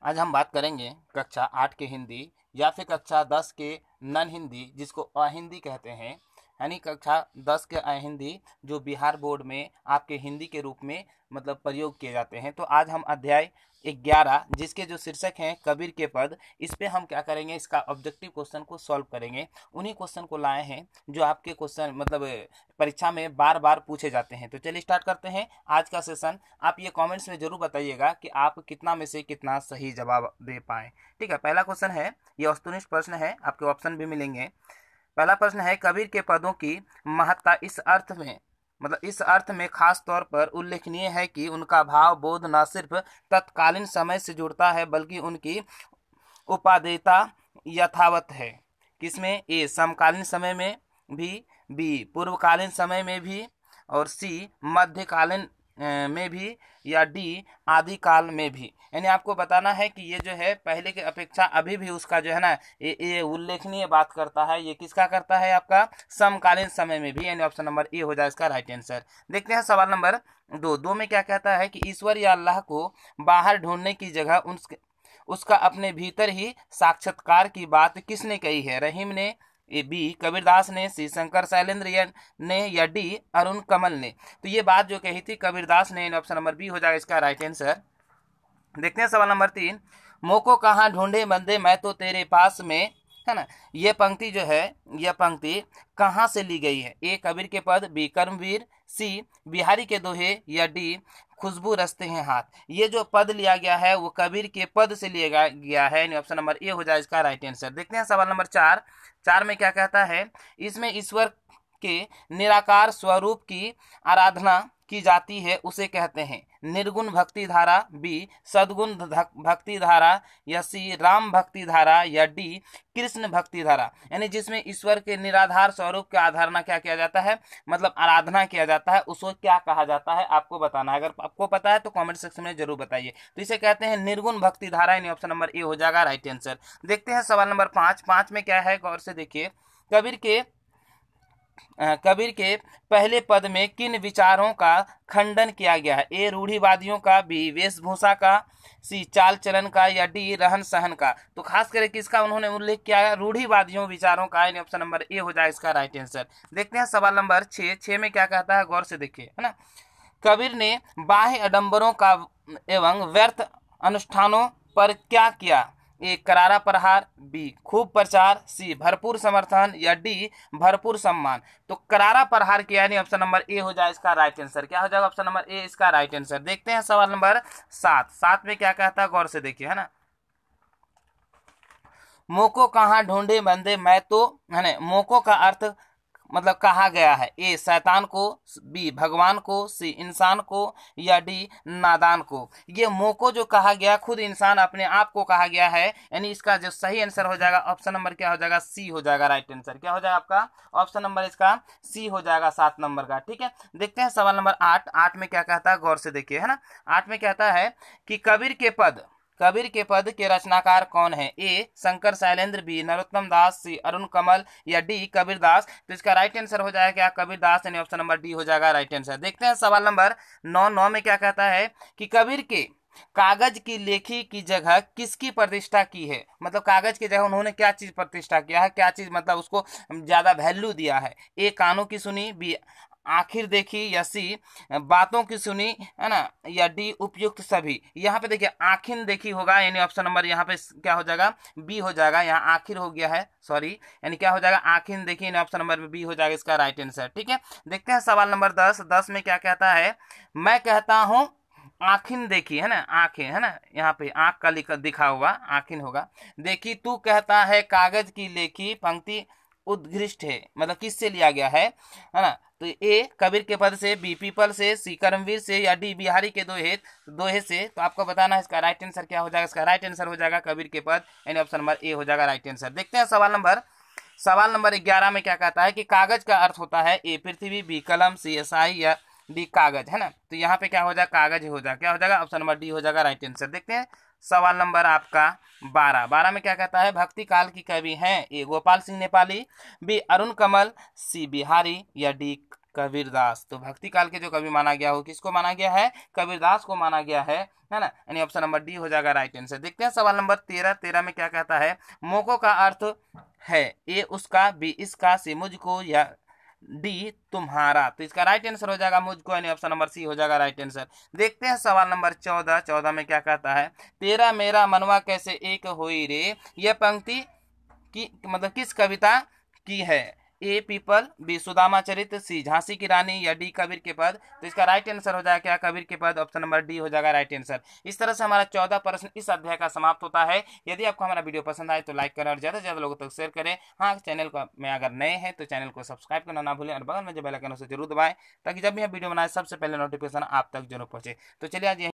आज हम बात करेंगे कक्षा 8 के हिंदी या फिर कक्षा 10 के नन हिंदी जिसको अहिंदी कहते हैं, यानी कक्षा 10 के अहिंदी जो बिहार बोर्ड में आपके हिंदी के रूप में मतलब प्रयोग किए जाते हैं। तो आज हम अध्याय 11 जिसके जो शीर्षक हैं कबीर के पद, इस पे हम क्या करेंगे, इसका ऑब्जेक्टिव क्वेश्चन को सॉल्व करेंगे। उन्हीं क्वेश्चन को लाए हैं जो आपके क्वेश्चन मतलब परीक्षा में बार बार पूछे जाते हैं। तो चलिए स्टार्ट करते हैं आज का सेशन। आप ये कमेंट्स में जरूर बताइएगा कि आप कितना में से कितना सही जवाब दे पाए। ठीक है, पहला क्वेश्चन है, ये वस्तुनिष्ठ प्रश्न है, आपके ऑप्शन भी मिलेंगे। पहला प्रश्न है, कबीर के पदों की महत्ता इस अर्थ में खास तौर पर उल्लेखनीय है कि उनका भाव बोध न सिर्फ तत्कालीन समय से जुड़ता है बल्कि उनकी उपादेयता यथावत है। किसमें? ए समकालीन समय में भी, बी पूर्वकालीन समय में भी, और सी मध्यकालीन में भी, या डी आदिकाल में भी। यानी आपको बताना है कि ये जो है पहले की अपेक्षा अभी भी उसका जो है ना ये उल्लेखनीय बात करता है। ये किसका करता है? आपका समकालीन समय में भी, यानी ऑप्शन नंबर ए हो जाए इसका राइट आंसर। देखते हैं सवाल नंबर दो में क्या कहता है कि ईश्वर या अल्लाह को बाहर ढूंढने की जगह उसका अपने भीतर ही साक्षात्कार की बात किसने कही है? रहीम ने, ए बी कबीरदास ने, सी शंकर शैलेंद्र ने, या डी अरुण कमल ने। तो ये बात जो कही थी कबीरदास ने, ऑप्शन नंबर बी हो जाएगा इसका राइट आंसर। देखते हैं सवाल नंबर 3, मोको कहाँ ढूंढे बंदे मैं तो तेरे पास में, है ना। ये पंक्ति जो है, यह पंक्ति कहाँ से ली गई है? ए कबीर के पद, बी कर्मवीर, सी बिहारी के दोहे, या डी खुशबू रचते हैं हाथ। ये जो पद लिया गया है वो कबीर के पद से लिया गया है, यानी ऑप्शन नंबर ए हो जाए इसका राइट आंसर। देखते हैं सवाल नंबर 4 में क्या कहता है, इसमें ईश्वर के निराकार स्वरूप की आराधना की जाती है उसे कहते हैं निर्गुण भक्ति धारा, बी सद्गुण भक्ति धारा, या सी राम भक्ति धारा, या डी कृष्ण भक्ति धारा। यानी जिसमें ईश्वर के निराधार स्वरूप की आराधना क्या किया जाता है, मतलब आराधना किया जाता है, उसको क्या कहा जाता है आपको बताना है। अगर आपको पता है तो कमेंट सेक्शन में जरूर बताइए। तो इसे कहते हैं निर्गुण भक्ति धारा, यानी ऑप्शन नंबर ए हो जाएगा राइट आंसर। देखते हैं सवाल नंबर 5 में क्या है, गौर से देखिए। कबीर के पहले पद में किन विचारों का खंडन किया गया है? ए रूढ़िवादियों का, बी वेशभूषा का, सी चाल चलन का, या डी रहन सहन का। तो खास करके किसका उन्होंने उल्लेख किया है? रूढ़िवादियों विचारों का, यानी ऑप्शन नंबर ए हो जाए इसका राइट आंसर। देखते हैं सवाल नंबर 6 में क्या कहता है, गौर से देखिए, है ना। कबीर ने बाह्य आडंबरों का एवं व्यर्थ अनुष्ठानों पर क्या किया? ए करारा प्रहार, बी खूब प्रचार, सी भरपूर समर्थन, या डी भरपूर सम्मान। तो करारा प्रहार किया, यानी ऑप्शन नंबर ए हो जाए इसका राइट आंसर। क्या हो जाएगा? ऑप्शन नंबर ए इसका राइट आंसर। देखते हैं सवाल नंबर 7 में क्या कहता है, गौर से देखिए, है ना। मोको कहाँ ढूंढे बंदे मैं तो, है ना। मोको का अर्थ मतलब कहा गया है, ए शैतान को, बी भगवान को, सी इंसान को, या डी नादान को। ये मोको जो कहा गया खुद इंसान अपने आप को कहा गया है, यानी इसका जो सही आंसर हो जाएगा ऑप्शन नंबर क्या हो जाएगा? सी हो जाएगा राइट आंसर। क्या हो जाएगा आपका? ऑप्शन नंबर इसका सी हो जाएगा 7 नंबर का। ठीक है, देखते हैं सवाल नंबर 8 में क्या कहता है, गौर से देखिए, है ना। 8 में कहता है कि कबीर के पद के रचनाकार कौन है? ए शंकर शैलेंद्र, बी नरोत्तम दास, सी अरुण कमल, या डी कबीरदास। तो इसका राइट आंसर हो जाएगा क्या? कबीरदास, यानी ऑप्शन नंबर डी हो जाएगा राइट आंसर। देखते हैं सवाल नंबर 9 में क्या कहता है कि कबीर के कागज की लेखी की जगह किसकी प्रतिष्ठा की है? मतलब कागज की जगह उन्होंने क्या चीज प्रतिष्ठा किया है, क्या चीज मतलब उसको ज्यादा वैल्यू दिया है? ए कानों की सुनी, बी आखिर देखी, या सी बातों की सुनी, है ना, या डी उपयुक्त सभी। यहाँ पे देखिए आखिर देखी होगा, यानी ऑप्शन नंबर यहाँ पे क्या हो जाएगा? बी हो जाएगा। यहाँ आखिर हो गया है, सॉरी, यानी क्या हो जाएगा? आखिर देखी, यानी ऑप्शन नंबर बी हो जाएगा इसका राइट आंसर। ठीक है, देखते हैं सवाल नंबर 10 में क्या कहता है, मैं कहता हूँ आखिन देखी, है ना, आंखें, है ना, यहाँ पे आंख का दिखा हुआ आखिन होगा। देखी तू कहता है कागज की लेखी पंक्ति उद्घृष्ट है, मतलब किससे लिया गया है ना। तो ए कबीर के पद से, बी पीपल से, सी कर्मवीर से, या डी बिहारी के दोहे से। तो आपको बताना है इसका राइट आंसर क्या हो जाएगा। इसका राइट आंसर हो जाएगा कबीर के पद, यानी ऑप्शन नंबर ए हो जाएगा राइट आंसर। देखते हैं सवाल नंबर 11 में क्या कहता है कि कागज का अर्थ होता है ए पृथ्वी, बी कलम, सी स्याही, या डी कागज, है ना। तो यहाँ पे क्या हो जाएगा? कागज हो जाएगा। क्या हो जाएगा? ऑप्शन नंबर डी हो जाएगा राइट आंसर। देखते हैं सवाल नंबर आपका 12 में क्या कहता है, भक्ति काल की कवि हैं? ए गोपाल सिंह नेपाली, बी अरुण कमल, सी बिहारी, या डी कबीरदास। तो भक्ति काल के जो कवि माना गया हो, किसको माना गया है? कबीरदास को माना गया है ना। यानी ऑप्शन नंबर डी हो जाएगा राइट आंसर। देखते हैं सवाल नंबर 13 में क्या कहता है। मोको का अर्थ है ए उसका, बी इसका, सी मुझको, या डी तुम्हारा। तो इसका राइट आंसर हो जाएगा मुझको, यानी ऑप्शन नंबर सी हो जाएगा राइट आंसर। देखते हैं सवाल नंबर 14 में क्या कहता है। तेरा मेरा मनवा कैसे एक होई रे, यह पंक्ति की मतलब किस कविता की है? ए पीपल, बी सुदामा चरित्र, सी झांसी की रानी, या डी कबीर के पद। तो इसका राइट आंसर हो जाएगा क्या? कबीर के पद। ऑप्शन नंबर डी हो जाएगा राइट आंसर। इस तरह से हमारा 14 प्रश्न इस अध्याय का समाप्त होता है। यदि आपको हमारा वीडियो पसंद आए तो लाइक करें और ज्यादा से ज्यादा लोगों तक शेयर करें। हाँ, चैनल को में अगर नए हैं तो चैनल को सब्सक्राइब करना ना भूलें और बगल में जो बेल आइकन है उसे जरूर दबाएं, ताकि जब भी हम वीडियो बनाए सबसे पहले नोटिफिकेशन आप तक जरूर पहुंचे। तो चलिए आज